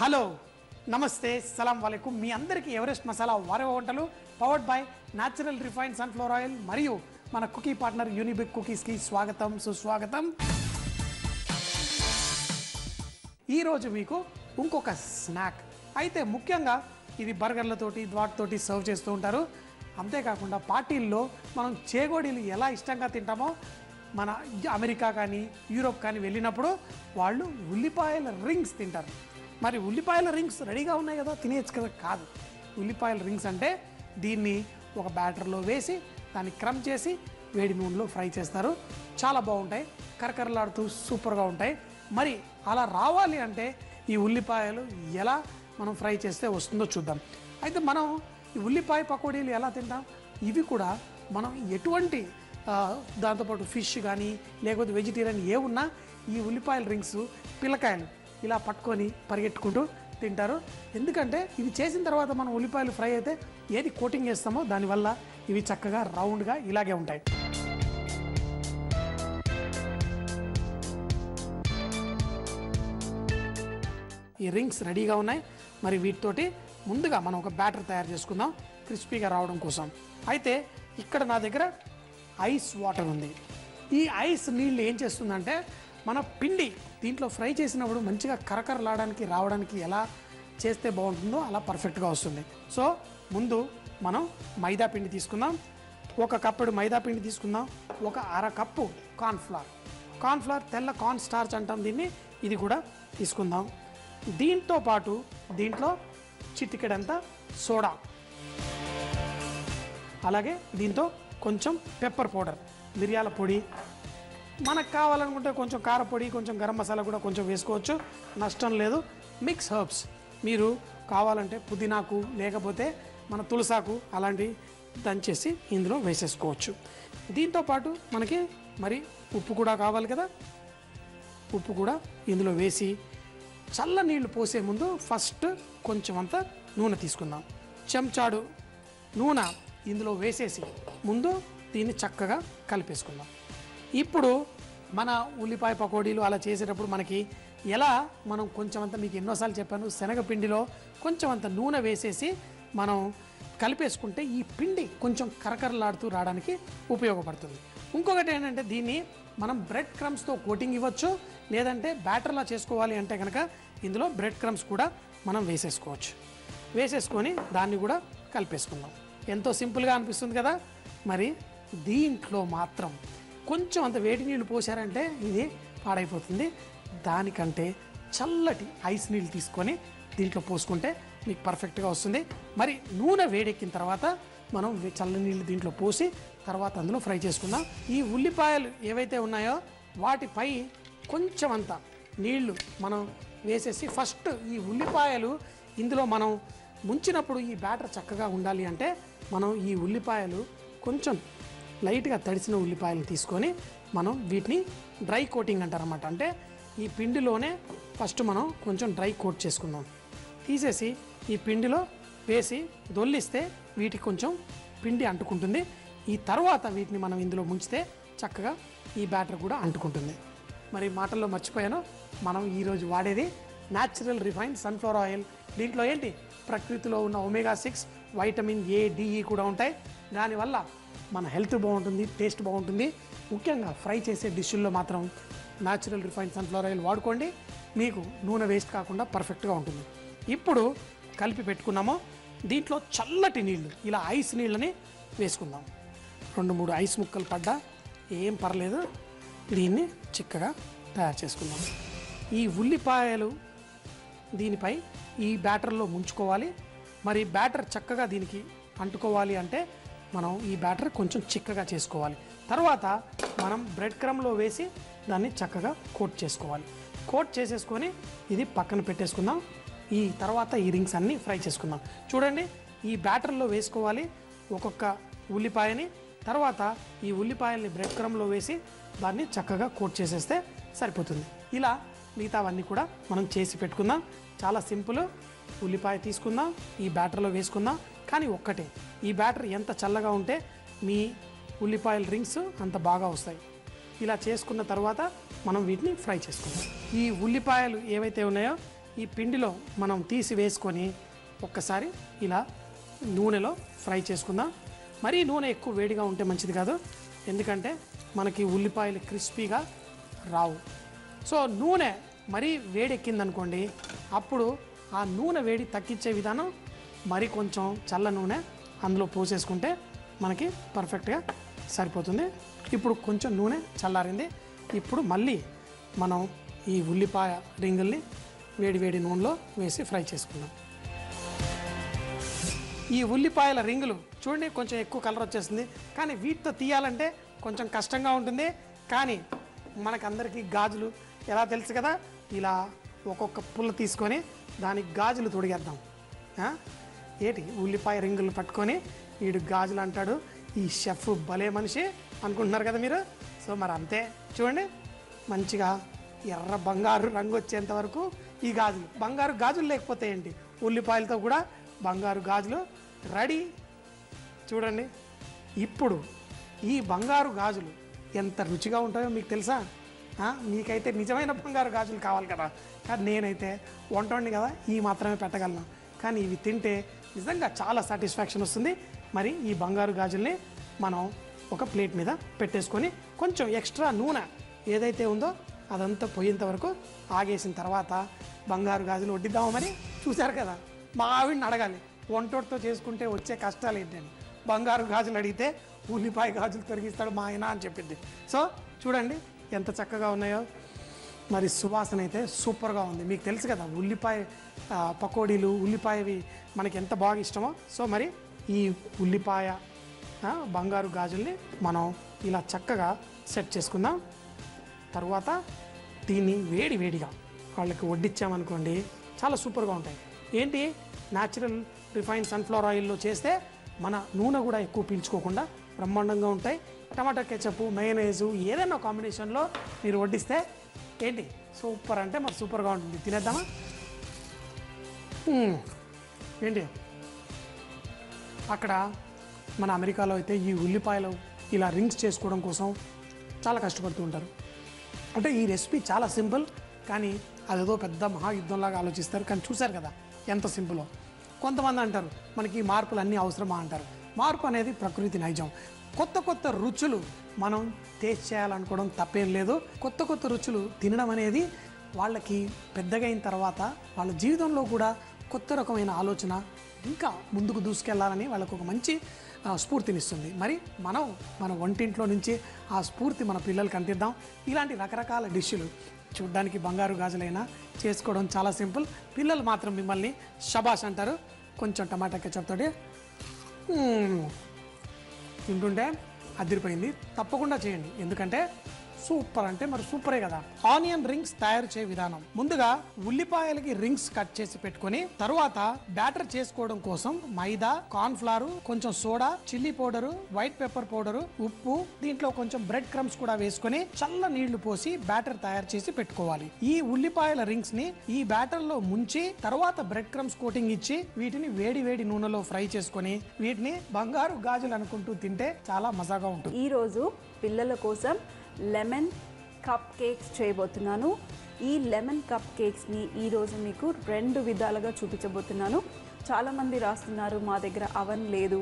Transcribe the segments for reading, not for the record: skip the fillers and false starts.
Hello నమస్తే సలాం వాలేకుమ్ మీ అందరికీ Everest masala వారే వంటలు powered by natural refined sunflower oil మరియు మన కుకీ పార్ట్నర్ యూనిబిక్ కుకీస్కి స్వాగతం సుస్వాగతం. ఈరోజు మీకు ఇంకొక స్నాక్ అయితే ముఖ్యంగా ఇది బర్గర్లతోటి వాటితోటి సర్వ్ చేస్తూ ఉంటారు. అంతేకాకుండా పార్టీల్లో మనం చేగోడీలు ఎలా ఇష్టంగా తింటామో మన అమెరికా కానీ యూరోప్ కానీ వెళ్ళినప్పుడు వాళ్ళు ఉల్లిపాయల రింగ్స్ తింటారు. మరి ఉల్లిపాయల రింగ్స్ రెడీగా ఉన్నాయి కదా, తినేయచ్చు కదా? కాదు, ఉల్లిపాయల రింగ్స్ అంటే దీన్ని ఒక బ్యాటర్లో వేసి దాన్ని క్రమ్ చేసి వేడి నూనెలో ఫ్రై చేస్తారు. చాలా బాగుంటాయి, కరకరలాడుతూ సూపర్గా ఉంటాయి. మరి అలా రావాలి అంటే ఈ ఉల్లిపాయలు ఎలా మనం ఫ్రై చేస్తే వస్తుందో చూద్దాం. అయితే మనం ఈ ఉల్లిపాయ పకోడీలు ఎలా తింటాం, ఇవి కూడా మనం ఎటువంటి దాంతోపాటు ఫిష్ కానీ లేకపోతే వెజిటేరియన్ ఏ ఉన్నా ఈ ఉల్లిపాయల రింగ్స్ పిల్లకాయలు ఇలా పట్టుకొని పరిగెట్టుకుంటూ తింటారు. ఎందుకంటే ఇవి చేసిన తర్వాత మనం ఉల్లిపాయలు ఫ్రై అయితే ఏది కోటింగ్ చేస్తామో దానివల్ల ఇవి చక్కగా రౌండ్గా ఇలాగే ఉంటాయి. ఈ రింగ్స్ రెడీగా ఉన్నాయి. మరి వీటితోటి ముందుగా మనం ఒక బ్యాటర్ తయారు చేసుకుందాం క్రిస్పీగా రావడం కోసం. అయితే ఇక్కడ నా దగ్గర ఐస్ వాటర్ ఉంది. ఈ ఐస్ నీళ్ళు ఏం చేస్తుందంటే మన పిండి దీంట్లో ఫ్రై చేసినప్పుడు మంచిగా కరకరలాడడానికి రావడానికి ఎలా చేస్తే బాగుంటుందో అలా పర్ఫెక్ట్గా వస్తుంది. సో ముందు మనం మైదా పిండి తీసుకుందాం. ఒక కప్పుడు మైదా పిండి తీసుకుందాం. ఒక అర కప్పు కార్న్ఫ్లవర్ తెల్ల కార్న్ స్టార్చ్ అంటాం దీన్ని, ఇది కూడా తీసుకుందాం. దీంతో పాటు దీంట్లో చిటికెడంత సోడా, అలాగే దీంతో కొంచెం పెప్పర్ పౌడర్ మిరియాల పొడి, మనకు కావాలనుకుంటే కొంచెం కారపొడి కొంచెం గరం మసాలా కూడా కొంచెం వేసుకోవచ్చు, నష్టం లేదు. మిక్స్ హర్బ్స్ మీరు కావాలంటే పుదీనాకు లేకపోతే మన తులసాకు అలాంటివి దంచేసి ఇందులో వేసేసుకోవచ్చు. దీంతోపాటు మనకి మరి ఉప్పు కూడా కావాలి కదా, ఉప్పు కూడా ఇందులో వేసి చల్ల నీళ్లు పోసే ముందు ఫస్ట్ కొంచెం అంత నూనె తీసుకుందాం. చెంచాడు నూనె ఇందులో వేసేసి ముందు దీన్ని చక్కగా కలిపేసుకుందాం. ఇప్పుడు మన ఉల్లిపాయ పకోడీలు అలా చేసేటప్పుడు మనకి ఎలా మనం కొంచెం అంత, మీకు ఎన్నోసార్లు చెప్పాను, శనగపిండిలో కొంచెం అంత నూనె వేసేసి మనం కలిపేసుకుంటే ఈ పిండి కొంచెం కరకరలాడుతూ రావడానికి ఉపయోగపడుతుంది. ఇంకొకటి ఏంటంటే దీన్ని మనం బ్రెడ్ క్రమ్స్తో కోటింగ్ ఇవ్వచ్చు, లేదంటే బ్యాటర్లా చేసుకోవాలి అంటే కనుక ఇందులో బ్రెడ్ క్రమ్స్ కూడా మనం వేసేసుకోవచ్చు. వేసేసుకొని దాన్ని కూడా కలిపేసుకుందాం. ఎంతో సింపుల్గా అనిపిస్తుంది కదా. మరి దీంట్లో మాత్రం కొంచెం అంత వేడి నీళ్ళు పోసారంటే ఇది పాడైపోతుంది. దానికంటే చల్లటి ఐస్ నీళ్ళు తీసుకొని దీంట్లో పోసుకుంటే మీకు పర్ఫెక్ట్గా వస్తుంది. మరి నూనె వేడెక్కిన తర్వాత మనం చల్ల నీళ్ళు దీంట్లో పోసి తర్వాత అందులో ఫ్రై చేసుకుందాం. ఈ ఉల్లిపాయలు ఏవైతే ఉన్నాయో వాటిపై కొంచెం అంత నీళ్లు మనం వేసేసి ఫస్ట్ ఈ ఉల్లిపాయలు ఇందులో మనం ముంచినప్పుడు ఈ బ్యాటర్ చక్కగా ఉండాలి అంటే మనం ఈ ఉల్లిపాయలు కొంచెం లైట్గా తడిసిన ఉల్లిపాయలు తీసుకొని మనం వీటిని డ్రై కోటింగ్ అంటారన్నమాట. అంటే ఈ పిండిలోనే ఫస్ట్ మనం కొంచెం డ్రై కోట్ చేసుకుందాం. తీసేసి ఈ పిండిలో వేసి దొల్లిస్తే వీటికి కొంచెం పిండి అంటుకుంటుంది. ఈ తర్వాత వీటిని మనం ఇందులో ముంచితే చక్కగా ఈ బ్యాటర్ కూడా అంటుకుంటుంది. మరి మాటల్లో మర్చిపోయాను, మనం ఈరోజు వాడేది న్యాచురల్ రిఫైన్డ్ సన్ఫ్లవర్ ఆయిల్. దీంట్లో ఏంటి, ప్రకృతిలో ఉన్న ఒమేగా 6 వైటమిన్ ఏ డిఈ కూడా ఉంటాయి. దానివల్ల మన హెల్త్ బాగుంటుంది, టేస్ట్ బాగుంటుంది. ముఖ్యంగా ఫ్రై చేసే డిష్ల్లో మాత్రం న్యాచురల్ రిఫైన్డ్ సన్ఫ్లవర్ ఆయిల్ వాడుకోండి, మీకు నూనె వేస్ట్ కాకుండా పర్ఫెక్ట్గా ఉంటుంది. ఇప్పుడు కలిపి పెట్టుకున్నామో దీంట్లో చల్లటి నీళ్ళు, ఇలా ఐస్ నీళ్ళని వేసుకుందాం. 2-3 ఐస్ ముక్కలు పడ్డా ఏం పర్లేదు. దీన్ని చిక్కగా తయారు చేసుకుందాం. ఈ ఉల్లిపాయలు దీనిపై ఈ బ్యాటర్లో ముంచుకోవాలి. మరి బ్యాటర్ చక్కగా దీనికి అంటుకోవాలి అంటే మనం ఈ బ్యాటర్ కొంచెం చిక్కగా చేసుకోవాలి. తర్వాత మనం బ్రెడ్ క్రమ్లో వేసి దాన్ని చక్కగా కోట్ చేసుకోవాలి. కోట్ చేసేసుకొని ఇది పక్కన పెట్టేసుకుందాం. ఈ తర్వాత ఈ రింగ్స్ అన్నీ ఫ్రై చేసుకుందాం. చూడండి, ఈ బ్యాటర్లో వేసుకోవాలి ఒక్కొక్క ఉల్లిపాయని. తర్వాత ఈ ఉల్లిపాయల్ని బ్రెడ్ క్రమ్లో వేసి దాన్ని చక్కగా కోట్ చేసేస్తే సరిపోతుంది. ఇలా మిగతావన్నీ కూడా మనం చేసి పెట్టుకుందాం. చాలా సింపుల్. ఉల్లిపాయ తీసుకుందాం, ఈ బ్యాటర్లో వేసుకుందాం. కానీ ఒక్కటే, ఈ బ్యాటర్ ఎంత చల్లగా ఉంటే మీ ఉల్లిపాయల రింగ్స్ అంత బాగా వస్తాయి. ఇలా చేసుకున్న తర్వాత మనం వీటిని ఫ్రై చేసుకుందాం. ఈ ఉల్లిపాయలు ఏవైతే ఉన్నాయో ఈ పిండిలో మనం తీసి వేసుకొని ఒక్కసారి ఇలా నూనెలో ఫ్రై చేసుకుందాం. మరీ నూనె ఎక్కువ వేడిగా ఉంటే మంచిది కాదు, ఎందుకంటే మనకి ఉల్లిపాయలు క్రిస్పీగా రావు. సో నూనె మరీ వేడెక్కిందనుకోండి, అప్పుడు ఆ నూనె వేడి తగ్గించే విధానం మరి కొంచెం చల్ల నూనె అందులో పోసేసుకుంటే మనకి పర్ఫెక్ట్గా సరిపోతుంది. ఇప్పుడు కొంచెం నూనె చల్లారింది. ఇప్పుడు మళ్ళీ మనం ఈ ఉల్లిపాయ రింగుల్ని వేడి వేడి నూనెలో వేసి ఫ్రై చేసుకుందాం. ఈ ఉల్లిపాయల రింగులు చూడండి కొంచెం ఎక్కువ కలర్ వచ్చేస్తుంది, కానీ వీటితో తీయాలంటే కొంచెం కష్టంగా ఉంటుంది. కానీ మనకందరికీ గాజులు ఎలా తెలుసు కదా, ఇలా ఒక్కొక్క పుల్ల తీసుకొని దానికి గాజులు తొడిగేద్దాం. ఏంటి ఉల్లిపాయ రింగులు పట్టుకొని వీడు గాజులు అంటాడు, ఈ షెఫ్ భలే మనిషి అనుకుంటున్నారు కదా మీరు. సో మరి అంతే, చూడండి మంచిగా ఎర్ర బంగారు రంగు వచ్చేంత వరకు ఈ గాజులు. బంగారు గాజులు లేకపోతే ఏంటి, ఉల్లిపాయలతో కూడా బంగారు గాజులు రెడీ. చూడండి ఇప్పుడు ఈ బంగారు గాజులు ఎంత రుచిగా ఉంటాయో మీకు తెలుసా? మీకైతే నిజమైన బంగారు గాజులు కావాలి కదా, కానీ నేనైతే వంటోండి కదా, ఈ మాత్రమే పెట్టగలను. కానీ ఇవి తింటే నిజంగా చాలా సాటిస్ఫాక్షన్ వస్తుంది. మరి ఈ బంగారు గాజుల్ని మనం ఒక ప్లేట్ మీద పెట్టేసుకొని కొంచెం ఎక్స్ట్రా నూనె ఏదైతే ఉందో అదంతా పోయేంత వరకు ఆగేసిన తర్వాత బంగారు గాజులు వడ్డిద్దాము. మరి చూశారు కదా, మా ఆవిడని అడగాలి వంటోటితో చేసుకుంటే వచ్చే కష్టాలు ఏంటని. బంగారు గాజులు అడిగితే ఉల్లిపాయ గాజులు తొలగిస్తాడు మా ఆయన అని చెప్పింది. సో చూడండి ఎంత చక్కగా ఉన్నాయో. మరి సువాసన అయితే సూపర్గా ఉంది. మీకు తెలుసు కదా ఉల్లిపాయ పకోడీలు, ఉల్లిపాయవి మనకి ఎంత బాగా ఇష్టమో. సో మరి ఈ ఉల్లిపాయ బంగారు గాజుల్ని మనం ఇలా చక్కగా సెట్ చేసుకుందాం. తర్వాత దీన్ని వేడి వేడిగా వాళ్ళకి వడ్డించామనుకోండి, చాలా సూపర్గా ఉంటాయి. ఏంటి, న్యాచురల్ రిఫైన్డ్ సన్ఫ్లవర్ ఆయిల్లో చేస్తే మన నూనె కూడా ఎక్కువ పీల్చుకోకుండా బ్రహ్మాండంగా ఉంటాయి. టమాటా కెచప్, మయోనైజు ఏదైనా కాంబినేషన్లో మీరు వడ్డిస్తే ఏంటి సూపర్ అంటే మరి సూపర్గా ఉంటుంది. తినేద్దామా? ఏంటి అక్కడ మన అమెరికాలో అయితే ఈ ఉల్లిపాయలు ఇలా రింగ్స్ చేసుకోవడం కోసం చాలా కష్టపడుతూ ఉంటారు. అంటే ఈ రెసిపీ చాలా సింపుల్, కానీ అదేదో పెద్ద మహాయుద్ధంలాగా ఆలోచిస్తారు. కానీ చూశారు కదా ఎంత సింపులో. కొంతమంది అంటారు మనకి మార్పులు అన్నీ అవసరమా అంటారు. మార్పు అనేది ప్రకృతి నైజం. కొత్త కొత్త రుచులు మనం టేస్ట్ చేయాలనుకోవడం తప్పేం లేదు. కొత్త కొత్త రుచులు తినడం అనేది వాళ్ళకి పెద్దగా అయిన తర్వాత వాళ్ళ జీవితంలో కూడా కొత్త రకమైన ఆలోచన, ఇంకా ముందుకు దూసుకెళ్లాలని వాళ్ళకు ఒక మంచి స్ఫూర్తినిస్తుంది. మరి మనం మన వంటింట్లో నుంచి ఆ స్ఫూర్తి మన పిల్లలకి అందిద్దాం. ఇలాంటి రకరకాల డిష్లు చూడ్డానికి బంగారు గాజులైనా చేసుకోవడం చాలా సింపుల్. పిల్లలు మాత్రం మిమ్మల్ని షబాష్ అంటారు. కొంచెం టమాటా కెచప్ తోటి తింటుంటే అదిరిపోయింది. తప్పకుండా చేయండి, ఎందుకంటే సూపర్ అంటే మరి సూపరే కదా. ఆనియన్ రింగ్స్ తయారు చేయ విధానం: ముందుగా ఉల్లిపాయలకి రింగ్స్ కట్ చేసి పెట్టుకొని తరువాత బ్యాటర్ చేసుకోవడం కోసం మైదా, కార్న్ ఫ్లవర్, కొంచెం soda, chilli powder, white pepper powder, ఉప్పు, దీంట్లో కొంచెం బ్రెడ్ క్రమ్స్ కూడా వేసుకొని చల్ల నీళ్లు పోసి బ్యాటర్ తయారు చేసి పెట్టుకోవాలి. ఈ ఉల్లిపాయల రింగ్స్ ని ఈ బ్యాటర్ లో ముంచి తర్వాత బ్రెడ్ క్రమ్స్ కోటింగ్ ఇచ్చి వీటిని వేడి వేడి నూనెలో ఫ్రై చేసుకొని వీటిని బంగారు గాజులు అనుకుంటూ తింటే చాలా మజాగా ఉంటుంది. ఈ రోజు పిల్లల కోసం లెమన్ కప్ కేక్స్ చేయబోతున్నాను. ఈ లెమన్ కప్ కేక్స్ని ఈరోజు మీకు 2 విధాలుగా చూపించబోతున్నాను. చాలామంది రాస్తున్నారు మా దగ్గర అవన్ లేదు,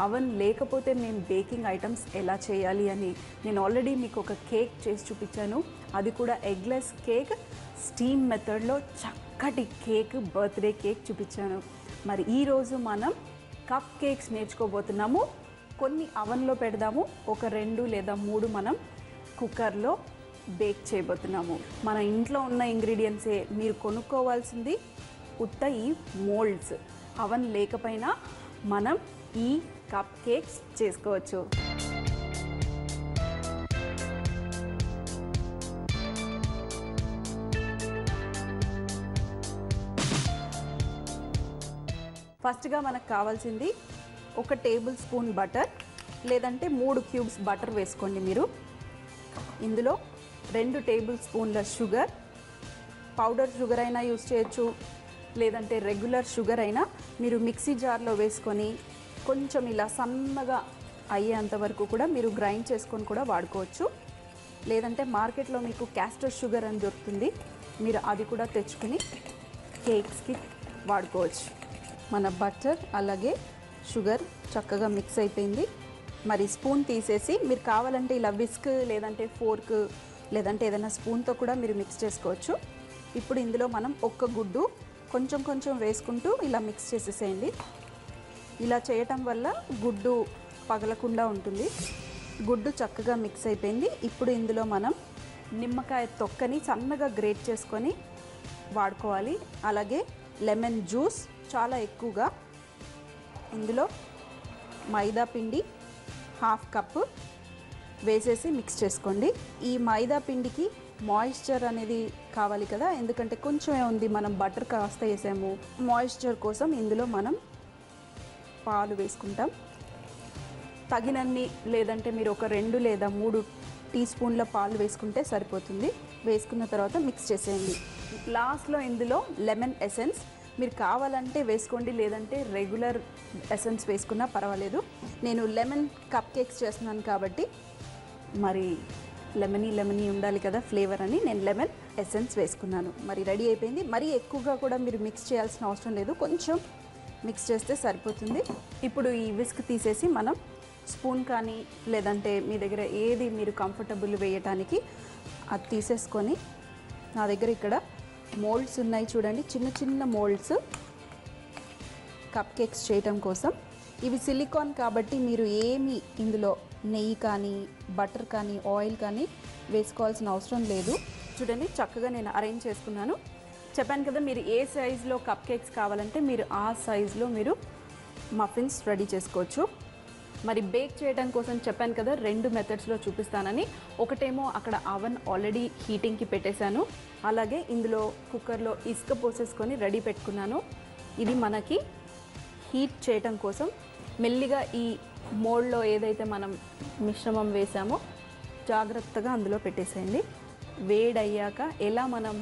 అవన్ లేకపోతే మేము బేకింగ్ ఐటమ్స్ ఎలా చేయాలి అని. నేను ఆల్రెడీ మీకు ఒక కేక్ చేసి చూపించాను, అది కూడా ఎగ్లెస్ కేక్, స్టీమ్ మెథడ్లో చక్కటి కేక్, బర్త్డే కేక్ చూపించాను. మరి ఈరోజు మనం కప్ కేక్స్ నేర్చుకోబోతున్నాము. కొన్ని అవన్లో పెడదాము, ఒక 2 లేదా 3 మనం కుక్కర్లో బేక్ చేయబోతున్నాము. మన ఇంట్లో ఉన్న ఇంగ్రీడియంట్సే, మీరు కొనుక్కోవాల్సింది ఉత్త ఈ మోల్డ్స్. అవన్ లేకపోయినా మనం ఈ కప్ కేక్స్ చేసుకోవచ్చు. ఫస్ట్గా మనకు కావాల్సింది 1 టేబుల్ స్పూన్ బటర్, లేదంటే 3 క్యూబ్స్ బటర్ వేసుకోండి మీరు. ఇందులో 2 టేబుల్ స్పూన్ల షుగర్, పౌడర్ షుగర్ అయినా యూస్ చేయొచ్చు, లేదంటే రెగ్యులర్ షుగర్ అయినా మీరు మిక్సీ జార్లో వేసుకొని కొంచెం ఇలా సన్నగా అయ్యేంత వరకు కూడా మీరు గ్రైండ్ చేసుకొని కూడా వాడుకోవచ్చు. లేదంటే మార్కెట్లో మీకు క్యాస్టర్ షుగర్ అని దొరుకుతుంది, మీరు అది కూడా తెచ్చుకొని కేక్స్కి వాడుకోవచ్చు. మన బటర్ అలాగే షుగర్ చక్కగా మిక్స్ అయిపోయింది. మరి స్పూన్ తీసేసి మీరు కావాలంటే ఇలా విస్క్ లేదంటే ఫోర్క్ లేదంటే ఏదైనా స్పూన్తో కూడా మీరు మిక్స్ చేసుకోవచ్చు. ఇప్పుడు ఇందులో మనం ఒక్క గుడ్డు కొంచెం కొంచెం వేసుకుంటూ ఇలా మిక్స్ చేసేసేయండి. ఇలా చేయటం వల్ల గుడ్డు పగలకుండా ఉంటుంది. గుడ్డు చక్కగా మిక్స్ అయిపోయింది. ఇప్పుడు ఇందులో మనం నిమ్మకాయ తొక్కని సన్నగా గ్రేట్ చేసుకొని వాడుకోవాలి. అలాగే లెమన్ జ్యూస్ చాలా ఎక్కువగా. ఇందులో మైదా పిండి 1/2 కప్పు వేసేసి మిక్స్ చేసుకోండి. ఈ మైదా పిండికి మాయిశ్చర్ అనేది కావాలి కదా, ఎందుకంటే కొంచెమే ఉంది, మనం బటర్ కాస్త వేసాము. మాయిశ్చర్ కోసం ఇందులో మనం పాలు వేసుకుంటాం తగినన్ని, లేదంటే మీరు ఒక 2 లేదా 3 టీ స్పూన్ల పాలు వేసుకుంటే సరిపోతుంది. వేసుకున్న తర్వాత మిక్స్ చేసేయండి. లాస్ట్లో ఇందులో లెమన్ ఎసెన్స్ మీరు కావాలంటే వేసుకోండి, లేదంటే రెగ్యులర్ ఎసెన్స్ వేసుకున్నా పర్వాలేదు. నేను లెమన్ కప్ కేక్స్ చేస్తున్నాను కాబట్టి మరి లెమనీ ఉండాలి కదా ఫ్లేవర్ అని నేను లెమన్ ఎసెన్స్ వేసుకున్నాను. మరి రెడీ అయిపోయింది. మరీ ఎక్కువగా కూడా మీరు మిక్స్ చేయాల్సిన అవసరం లేదు, కొంచెం మిక్స్ చేస్తే సరిపోతుంది. ఇప్పుడు ఈ విస్క్ తీసేసి మనం స్పూన్ కానీ లేదంటే మీ దగ్గర ఏది మీరు కంఫర్టబుల్ వేయటానికి అది తీసేసుకొని, నా దగ్గర ఇక్కడ మోల్డ్స్ ఉన్నాయి చూడండి, చిన్న చిన్న మోల్డ్స్ కప్ కేక్స్ చేయటం కోసం. ఇవి సిలికాన్ కాబట్టి మీరు ఏమి ఇందులో నెయ్యి కానీ బటర్ కానీ ఆయిల్ కానీ వేసుకోవాల్సిన అవసరం లేదు. చూడండి చక్కగా నేను అరేంజ్ చేసుకున్నాను. చెప్పాను కదా, మీరు ఏ సైజులో కప్ కేక్స్ కావాలంటే మీరు ఆ సైజులో మీరు మఫిన్స్ రెడీ చేసుకోవచ్చు. మరి బేక్ చేయడం కోసం చెప్పాను కదా 2 మెథడ్స్లో చూపిస్తానని. ఒకటేమో అక్కడ అవెన్ ఆల్రెడీ హీటింగ్కి పెట్టేశాను, అలాగే ఇందులో కుక్కర్లో ఇసుక పోసేసుకొని రెడీ పెట్టుకున్నాను. ఇది మనకి హీట్ చేయటం కోసం. మెల్లిగా ఈ మోల్డ్లో ఏదైతే మనం మిశ్రమం వేసామో జాగ్రత్తగా అందులో పెట్టేసేయండి. వేడయ్యాక ఎలా మనం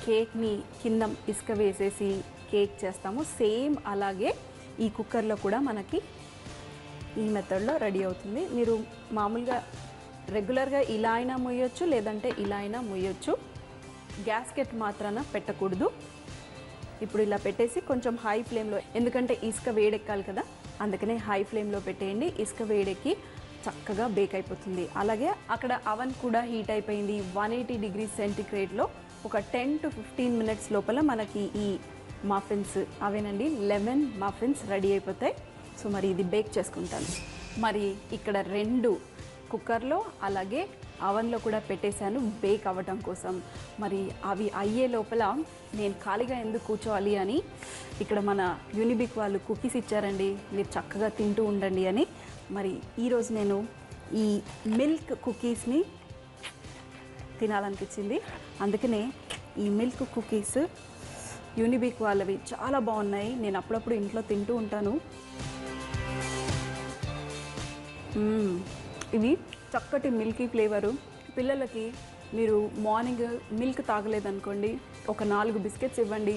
కేక్ని కింద ఇసుక వేసేసి కేక్ చేస్తామో సేమ్ అలాగే ఈ కుక్కర్లో కూడా మనకి ఈ మెథడ్లో రెడీ అవుతుంది. మీరు మామూలుగా రెగ్యులర్గా ఇలా అయినా ముయ్యొచ్చు, లేదంటే ఇలా అయినా ముయ్యొచ్చు. గ్యాస్కెట్ మాత్రాన పెట్టకూడదు. ఇప్పుడు ఇలా పెట్టేసి కొంచెం హై ఫ్లేమ్లో, ఎందుకంటే ఇసుక వేడెక్కాలి కదా, అందుకనే హై ఫ్లేమ్లో పెట్టేయండి. ఇసుక వేడెక్కి చక్కగా బేక్ అయిపోతుంది. అలాగే అక్కడ అవెన్ కూడా హీట్ అయిపోయింది. 180 డిగ్రీ సెంటిగ్రేడ్లో ఒక 10 to 15 మినిట్స్ లోపల మనకి ఈ మఫిన్స్ అవేనండి లెమన్ మఫిన్స్ రెడీ అయిపోతాయి. సో మరి ఇది బేక్ చేసుకుంటాను. మరి ఇక్కడ 2 కుక్కర్లో అలాగే అవెన్లో కూడా పెట్టేశాను బేక్ అవ్వటం కోసం. మరి అవి అయ్యే లోపల నేను ఖాళీగా ఎందుకు కూర్చోవాలి అని ఇక్కడ మన యూనిబిక్ వాళ్ళు కుకీస్ ఇచ్చారండి, మీరు చక్కగా తింటూ ఉండండి అని. మరి ఈరోజు నేను ఈ మిల్క్ కుకీస్ని తినాలనిపించింది, అందుకనే ఈ మిల్క్ కుకీస్ యూనిబిక్ వాళ్ళవి చాలా బాగున్నాయి. నేను అప్పుడప్పుడు ఇంట్లో తింటూ ఉంటాను. ఇవి చక్కటి మిల్కీ ఫ్లేవరు. పిల్లలకి మీరు మార్నింగ్ మిల్క్ తాగలేదనుకోండి, ఒక 4 బిస్కెట్స్ ఇవ్వండి,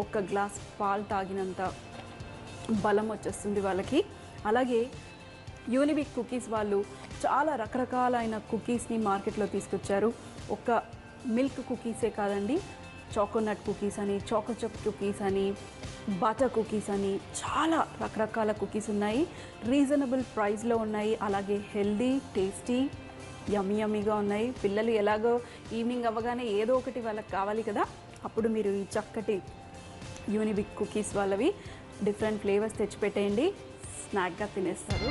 1 గ్లాస్ పాలు తాగినంత బలం వచ్చేస్తుంది వాళ్ళకి. అలాగే యూనిబిక్ కుకీస్ వాళ్ళు చాలా రకరకాలైన కుకీస్ని మార్కెట్లో తీసుకొచ్చారు. ఒక మిల్క్ కుకీసే కాదండి, చాకోనట్ కుకీస్ అని, చాకో చిప్ కుకీస్ అని, బటర్ కుకీస్ అని చాలా రకరకాల కుకీస్ ఉన్నాయి. రీజనబుల్ ప్రైస్లో ఉన్నాయి. అలాగే హెల్దీ, టేస్టీ, యమ్మీగా ఉన్నాయి. పిల్లలు ఎలాగో ఈవినింగ్ అవ్వగానే ఏదో ఒకటి వాళ్ళకి కావాలి కదా, అప్పుడు మీరు ఈ చక్కటి యూనిబిక్ కుకీస్ వాళ్ళవి డిఫరెంట్ ఫ్లేవర్స్ తెచ్చిపెట్టేయండి, స్నాక్గా తినేస్తారు.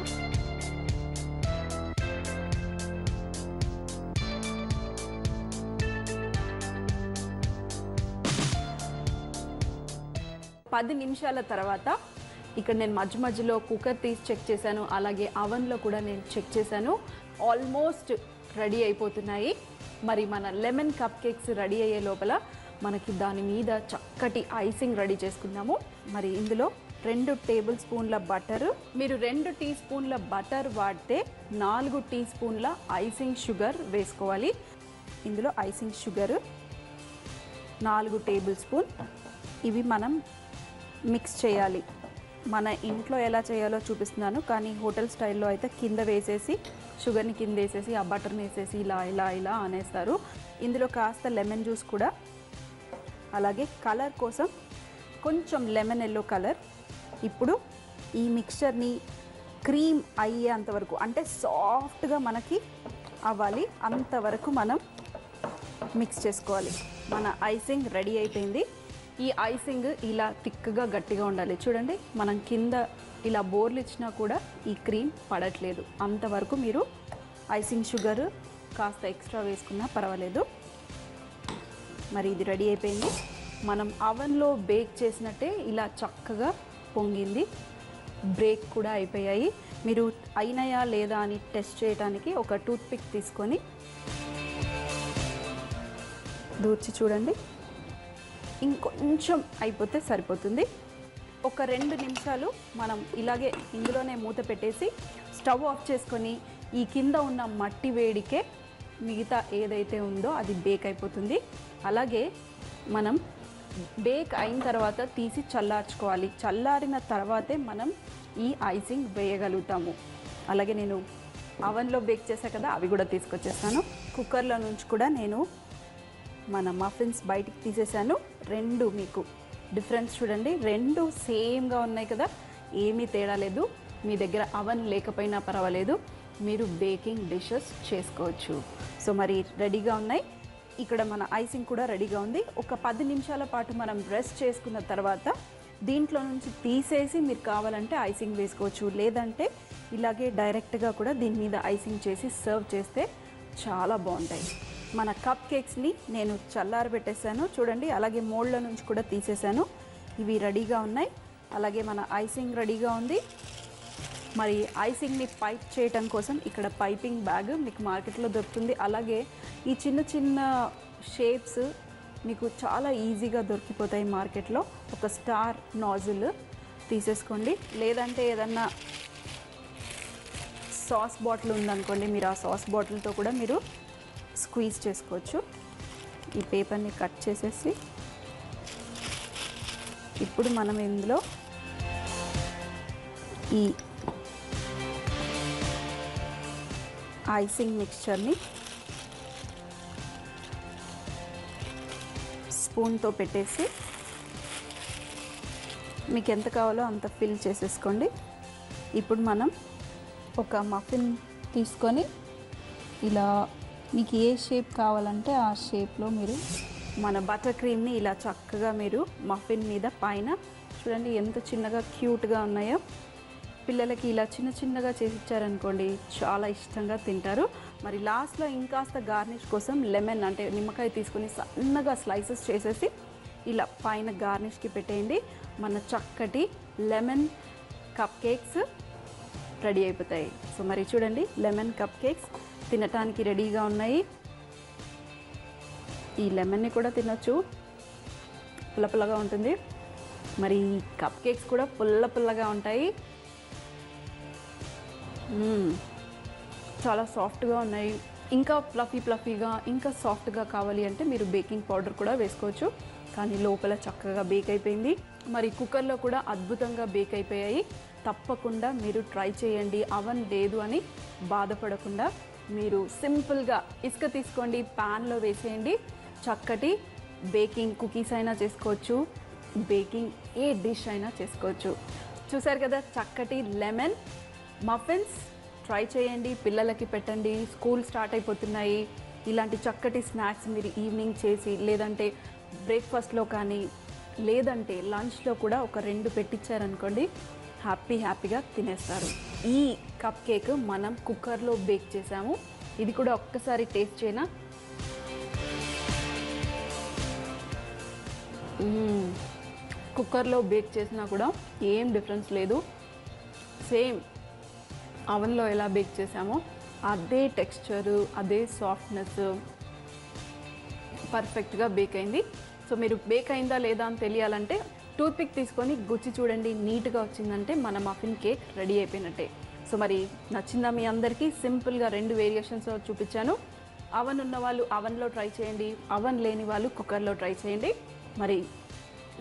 పది నిమిషాల తర్వాత ఇక్కడ నేను మధ్యలో కుక్కర్ తీసి చెక్ చేశాను, అలాగే అవెన్లో కూడా నేను చెక్ చేశాను. ఆల్మోస్ట్ రెడీ అయిపోతున్నాయి. మరి మన లెమన్ కప్ కేక్స్ రెడీ అయ్యే లోపల మనకి దాని మీద చక్కటి ఐసింగ్ రెడీ చేసుకున్నాము. మరి ఇందులో 2 టేబుల్ స్పూన్ల బటర్, మీరు 2 టీ స్పూన్ల బటర్ వాడితే 4 టీ స్పూన్ల ఐసింగ్ షుగర్ వేసుకోవాలి. ఇందులో ఐసింగ్ షుగర్ 4 టేబుల్ స్పూన్. ఇవి మనం మిక్స్ చేయాలి. మన ఇంట్లో ఎలా చేయాలో చూపిస్తున్నాను, కానీ హోటల్ స్టైల్లో అయితే కింద వేసేసి షుగర్ని కింద వేసేసి ఆ బటర్ని వేసేసి ఇలా అనేస్తారు. ఇందులో కాస్త లెమన్ జ్యూస్ కూడా అలాగే కలర్ కోసం కొంచెం లెమన్ ఎల్లో కలర్. ఇప్పుడు ఈ మిక్స్చర్ని క్రీమ్ అయ్యేంతవరకు, అంటే సాఫ్ట్గా మనకి అవ్వాలి అంతవరకు మనం మిక్స్ చేసుకోవాలి. మన ఐసింగ్ రెడీ అయిపోయింది. ఈ ఐసింగ్ ఇలా థిక్గా గట్టిగా ఉండాలి. చూడండి, మనం కింద ఇలా బోర్లు ఇచ్చినా కూడా ఈ క్రీమ్ పడట్లేదు. అంతవరకు మీరు ఐసింగ్ షుగర్ కాస్త ఎక్స్ట్రా వేసుకున్నా పర్వాలేదు. మరి ఇది రెడీ అయిపోయింది. మనం అవన్లో బేక్ చేసినట్టే ఇలా చక్కగా పొంగింది. బ్రేక్ కూడా అయిపోయాయి. మీరు అయినాయా లేదా అని టెస్ట్ చేయడానికి ఒక టూత్పిక్ తీసుకొని దూర్చి చూడండి. ఇంకొంచెం అయిపోతే సరిపోతుంది. ఒక 2 నిమిషాలు మనం ఇలాగే ఇందులోనే మూత పెట్టేసి స్టవ్ ఆఫ్ చేసుకొని ఈ కింద ఉన్న మట్టి వేడికే మిగతా ఏదైతే ఉందో అది బేక్ అయిపోతుంది. అలాగే మనం బేక్ అయిన తర్వాత తీసి చల్లార్చుకోవాలి. చల్లారిన తర్వాతే మనం ఈ ఐసింగ్ వేయగలుగుతాము. అలాగే నేను అవన్లో బేక్ చేశా కదా, అవి కూడా తీసుకొచ్చేస్తాను. కుక్కర్లో నుంచి కూడా నేను మన మఫిన్స్ బయటికి తీసేసాను. 2 మీకు డిఫరెన్స్ చూడండి, 2 సేమ్గా ఉన్నాయి కదా, ఏమీ తేడా లేదు. మీ దగ్గర అవన్ లేకపోయినా పర్వాలేదు, మీరు బేకింగ్ డిషెస్ చేసుకోవచ్చు. సో మరి రెడీగా ఉన్నాయి. ఇక్కడ మన ఐసింగ్ కూడా రెడీగా ఉంది. ఒక 10 నిమిషాల పాటు మనం రెస్ట్ చేసుకున్న తర్వాత దీంట్లో నుంచి తీసేసి మీరు కావాలంటే ఐసింగ్ వేసుకోవచ్చు. లేదంటే ఇలాగే డైరెక్ట్గా కూడా దీని మీద ఐసింగ్ చేసి సర్వ్ చేస్తే చాలా బాగుంటాయి. మన కప్ కేక్స్ని నేను చల్లారబెట్టేసాను చూడండి. అలాగే మోల్డ్ల నుంచి కూడా తీసేసాను. ఇవి రెడీగా ఉన్నాయి. అలాగే మన ఐసింగ్ రెడీగా ఉంది. మరి ఐసింగ్ని పైప్ చేయటం కోసం ఇక్కడ పైపింగ్ బ్యాగ్ మీకు మార్కెట్లో దొరుకుతుంది. అలాగే ఈ చిన్న చిన్న షేప్స్ మీకు చాలా ఈజీగా దొరికిపోతాయి మార్కెట్లో. ఒక స్టార్ నాజిల్ తీసేసుకోండి. లేదంటే ఏదన్నా సాస్ బాటిల్ ఉందనుకోండి, మీరు ఆ సాస్ బాటిల్తో కూడా మీరు స్క్వీజ్ చేసుకోవచ్చు. ఈ పేపర్ని కట్ చేసేసి ఇప్పుడు మనం ఇందులో ఈ ఐసింగ్ మిక్స్చర్ని స్పూన్తో పెట్టేసి మీకు ఎంత కావాలో అంత ఫిల్ చేసేసుకోండి. ఇప్పుడు మనం ఒక మఫిన్ తీసుకొని ఇలా మీకు ఏ షేప్ కావాలంటే ఆ షేప్లో మీరు మన బటర్ క్రీమ్ని ఇలా చక్కగా మీరు మఫిన్ మీద పైన చూడండి ఎంత చిన్నగా క్యూట్గా ఉన్నాయో. పిల్లలకి ఇలా చిన్న చిన్నగా చేసి ఇచ్చారనుకోండి చాలా ఇష్టంగా తింటారు. మరి లాస్ట్లో ఇంకాస్త గార్నిష్ కోసం లెమన్ అంటే నిమ్మకాయ తీసుకొని సన్నగా స్లైసెస్ చేసేసి ఇలా పైన గార్నిష్కి పెట్టేయండి. మన చక్కటి లెమన్ కప్ కేక్స్ రెడీ అయిపోతాయి. సో మరి చూడండి, లెమన్ కప్ కేక్స్ తినటానికి రెడీగా ఉన్నాయి. ఈ లెమన్ని కూడా తినొచ్చు, పుల్ల పుల్లగా ఉంటుంది. మరి కప్ కేక్స్ కూడా పుల్ల పుల్లగా ఉంటాయి. చాలా సాఫ్ట్గా ఉన్నాయి. ఇంకా ఫ్లఫీగా ఇంకా సాఫ్ట్గా కావాలి అంటే మీరు బేకింగ్ పౌడర్ కూడా వేసుకోవచ్చు. కానీ లోపల చక్కగా బేక్ అయిపోయింది. మరి కుక్కర్లో కూడా అద్భుతంగా బేక్ అయిపోయాయి. తప్పకుండా మీరు ట్రై చేయండి. అవన్ లేదు అని బాధపడకుండా మీరు సింపుల్గా ఇసుక తీసుకోండి, ప్యాన్లో వేసేయండి. చక్కటి బేకింగ్ కుకీస్ అయినా చేసుకోవచ్చు, బేకింగ్ ఏ డిష్ అయినా చేసుకోవచ్చు. చూసారు కదా, చక్కటి లెమన్ మఫిన్స్ ట్రై చేయండి, పిల్లలకి పెట్టండి. స్కూల్ స్టార్ట్ అయిపోతున్నాయి. ఇలాంటి చక్కటి స్నాక్స్ మీరు ఈవినింగ్ చేసి లేదంటే బ్రేక్ఫాస్ట్లో కానీ లేదంటే లంచ్లో కూడా ఒక 2 పెట్టించారనుకోండి హ్యాపీగా తినేస్తారు. ఈ కప్ కేక్ మనం కుక్కర్లో బేక్ చేసాము. ఇది కూడా ఒక్కసారి టేస్ట్ చేయనా? కుక్కర్లో బేక్ చేసినా కూడా ఏం డిఫరెన్స్ లేదు. సేమ్ అవన్లో ఎలా బేక్ చేసామో అదే టెక్స్చరు, అదే సాఫ్ట్నెస్, పర్ఫెక్ట్గా బేక్ అయింది. సో మీరు బేక్ అయిందా లేదా అని తెలియాలంటే టూత్పిక్ తీసుకొని గుచ్చి చూడండి. నీట్గా వచ్చిందంటే మన మఫిన్ కేక్ రెడీ అయిపోయినట్టే. సో మరి నచ్చిందా మీ అందరికీ? సింపుల్గా 2 వేరియేషన్స్ చూపించాను. అవన్ ఉన్న వాళ్ళు అవన్లో ట్రై చేయండి, అవన్ లేని వాళ్ళు కుక్కర్లో ట్రై చేయండి. మరి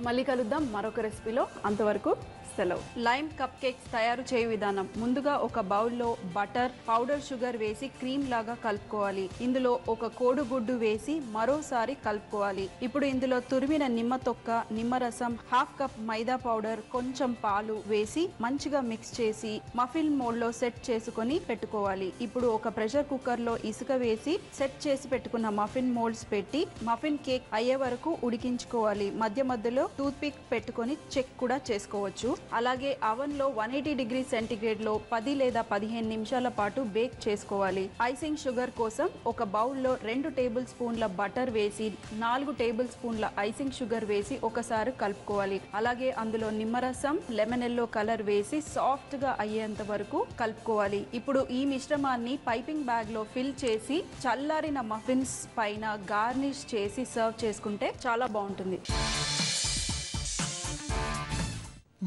మళ్ళీ కలుద్దాం మరొక రెసిపీలో. అంతవరకు సెలవు. లైమ్ కప్ కేక్స్ తయారు చేయు విధానం. ముందుగా ఒక బౌల్లో బటర్, పౌడర్ షుగర్ వేసి క్రీమ్ లాగా కలుపుకోవాలి. ఇందులో ఒక కోడిగుడ్డు వేసి మరోసారి కలుపుకోవాలి. ఇప్పుడు ఇందులో తురిమిన నిమ్మ తొక్క, నిమ్మరసం, హాఫ్ కప్ మైదా పౌడర్, కొంచెం పాలు వేసి మంచిగా మిక్స్ చేసి మఫిన్ మోల్డ్ లో సెట్ చేసుకొని పెట్టుకోవాలి. ఇప్పుడు ఒక ప్రెషర్ కుక్కర్ లో ఇసుక వేసి సెట్ చేసి పెట్టుకున్న మఫిన్ మోల్డ్స్ పెట్టి మఫిన్ కేక్ అయ్యే వరకు ఉడికించుకోవాలి. మధ్య మధ్యలో టూత్ పిక్ పెట్టుకొని చెక్ కూడా చేసుకోవచ్చు. అలాగే అవన్ లో 180 డిగ్రీ సెంటీగ్రేడ్ లో 10 లేదా 15 నిమిషాల పాటు బేక్ చేసుకోవాలి. ఐసింగ్ షుగర్ కోసం ఒక బౌల్లో 2 టేబుల్ స్పూన్ల బటర్ వేసి 4 టేబుల్ స్పూన్ల ఐసింగ్ షుగర్ వేసి ఒకసారి కలుపుకోవాలి. అలాగే అందులో నిమ్మరసం, లెమన్ ఎల్లో కలర్ వేసి సాఫ్ట్ గా అయ్యేంత వరకు కలుపుకోవాలి. ఇప్పుడు ఈ మిశ్రమాన్ని పైపింగ్ బ్యాగ్ లో ఫిల్ చేసి చల్లారిన మఫిన్స్ పైన గార్నిష్ చేసి సర్వ్ చేసుకుంటే చాలా బాగుంటుంది.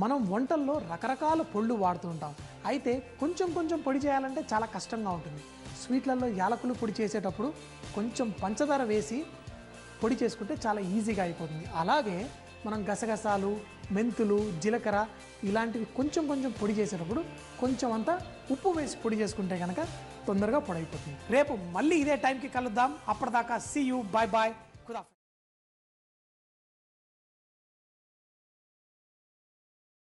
మనం వంటల్లో రకరకాల పొళ్ళు వాడుతూ ఉంటాం. అయితే కొంచెం కొంచెం పొడి చేయాలంటే చాలా కష్టంగా ఉంటుంది. స్వీట్లలో యాలకులు పొడి చేసేటప్పుడు కొంచెం పంచదార వేసి పొడి చేసుకుంటే చాలా ఈజీగా అయిపోతుంది. అలాగే మనం గసగసాలు, మెంతులు, జీలకర్ర ఇలాంటివి కొంచెం కొంచెం పొడి చేసేటప్పుడు కొంచెం అంతా ఉప్పు వేసి పొడి చేసుకుంటే కనుక తొందరగా పొడి అయిపోతుంది. రేపు మళ్ళీ ఇదే టైంకి కలుద్దాం. అప్పటిదాకా see you, bye bye, Khuda.